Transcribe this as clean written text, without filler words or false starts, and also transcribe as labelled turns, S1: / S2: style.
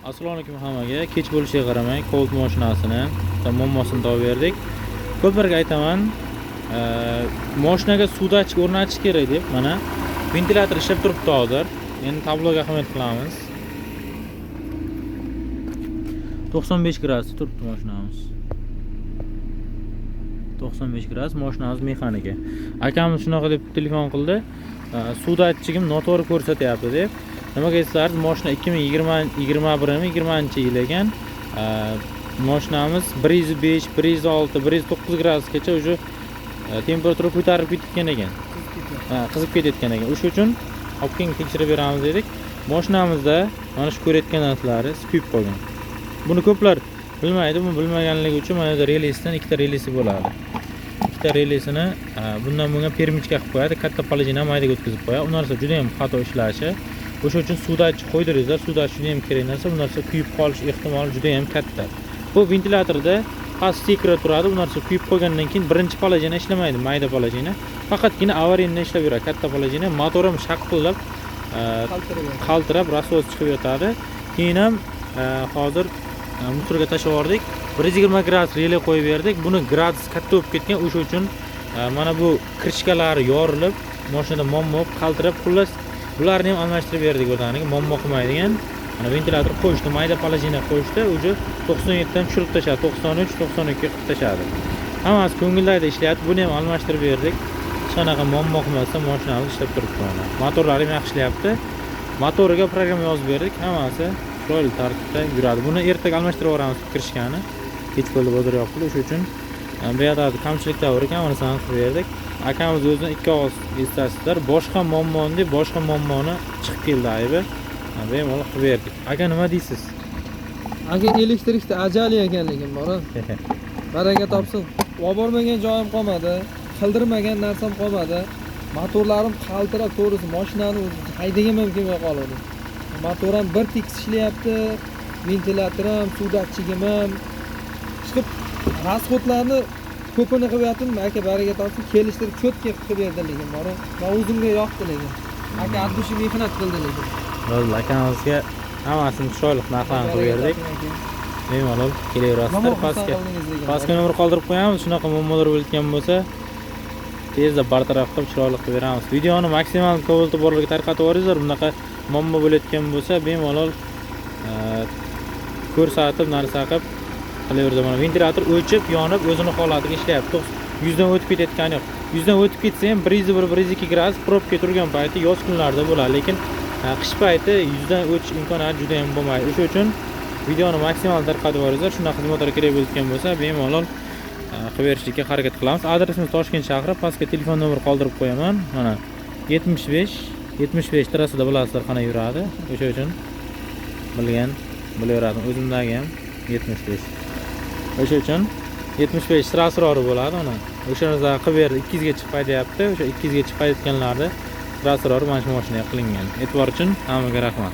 S1: Assalomu alaykum hammaga. Kech bo'lishiga qaramay, Colt mashinasini muammosini topib berdik. Ko'plarga aytaman, mashinaga suvdachik o'rnatish kerak deb, mana ventilyator ishlab turibdi hozir. Endi tabloga ahamiyat qilamiz. 95 gradusda turibdi mashinamiz. 95 gradus mashinamiz mexanika. Akamiz shunaqa deb telefon qildi. Suvdachigim noto'g'ri ko'rsatyapti deb. Nimaga aytsalaringiz, mashina 2021-20 yil ekan. Mashinamiz 105, 106, 109 gradusgacha o'sha temperatura ko'tarib ketgan ekan. Qizib ketayotgan ekan. O'sha uchun olib kelib tekshirib beramiz dedik. Mashinamizda mana shu ko'rayotgan narsalari kuyib qolgan. Buni ko'plar bilmaydi. Buni bilmaganligi uchun mana bu relisdan ikkita relisi bo'ladi. Ikkita relisini bundan bunga permichka qilib qo'yadi. Katta polojina maydaga o'tkazib qo'yadi. U narsa juda ham xato ishlashi. O'sha uchun suvdachik qo'ydiringizlar. Suvdachik juda ham kerak narsa. Bu narsa kuyib qolish ehtimoli juda ham katta. Bu ventilyatorda past stiker turadi. Bu narsa kuyib qolgandan keyin birinchi polojina ishlamaydi, mayda polojina. Faqatgina avariyada ishlab yuradi. Katta polojina motor ham shaqillab qaltirab rasvos chiqib yotadi. Keyin ham hozir musorga tashlab yubordik. 120 gradus relay qo'yib berdik. Buni gradus katta bo'lib ketgan. O'sha uchun mana bu krishkalari yorilib, mashinada muammo qaltirab, xullas bularni ham almashtirib berdik o'taniga, muammo qilmaydigan. Mana ventilator qo'yishdi, mayda polojina qo'yishdi, o'zi 97 dan tushirib tashladi, 93, 92 qilib tashladi. Hammasi ko'ngildagidek ishlayapti. Buni ham almashtirib berdik. Hech qanaqa muammo qilmasdan mashinamiz ishlab turibdi mana. Motorlari ham yaxshi ishlayapti. Motoriga programma yozib berdik. Hammasi chiroyli tartibda yuradi. Buni ertaga almashtirib yuboramiz kirishgani. Kech bo'ldi, bozor yopiqdi. O'sha uchun bu yerda kamchiliklar bor ekan, uni san qilib berdik. Akamiz o'zidan ikki og'iz eslasizlar. Boshqa muammoni deb, boshqa muammoni chiqib keldi aybi. Bemalol qilib berdik. Aka nima deysiz?
S2: Aka elektrikda ajali ekanligim bor. Baraka topsin. Olib bormagan joyim qolmadi. Qildirmagan narsam qolmadi. Motorlarim qaltirab, to'g'risi mashinani haydagan ham kelmay qoladi. Motor ham bir tekis ishlayapti. Ventilyator ham, suvdachigim ham chiqib rasxodlarni ko'pini qilib yotdim. Aka baraka topsin, kelishtirib cho'tga qilib berdiligim bor. Men o'zimga yoqdi lekin. Aka addushi mehnat qildi lekin.
S1: Bo'ldi, akamizga hammasini chiroyli narxlarni qilib berdik. Bemalol kelaverasizlar. Pastga nomer qoldirib qo'yamiz. Shunaqa muammolar bo'layotgan bo'lsa, tezda bartaraf qilib chiroyli qilib beramiz. Videoni maksimal ko'piltib borlarga tarqatib yuboringizlar. Bunaqa muammo bo'layotgan bo'lsa, bemalol ko'rsatib, narsa qilib qilaveradi. Mana ventilyator o'chib, yonib, o'zini holatiga ishlayapti. 100 dan o'tib ketayotgani yo'q. 100 dan o'tib ketsa ham 101-102 gradus probka turgan payti yoz kunlarida bo'ladi, lekin qish payti 100 dan o'tish imkoniyati juda ham bo'lmaydi. O'sha uchun videoni maksimal tarqatib yuboringizlar. Shunaqa xizmatlar kerak bo'lgan bo'lsa, bemalol qilib berishga harakat qilamiz. Adresimiz Toshkent shahri, pastga telefon nomer qoldirib qo'yaman. Mana 75 trassada bilasizlar qana yuradi. O'sha uchun bilaveradi. O'zimdagi ham 75. O'sha uchun 75 trasrori bo'ladi mana. O'sha narsa qilib berdi. 200 ga chiqib deyapti. O'sha 200 ga chiqib aytganlarni trasrori mana shu mashinaga qilingan. E'tibor uchun hammaga rahmat.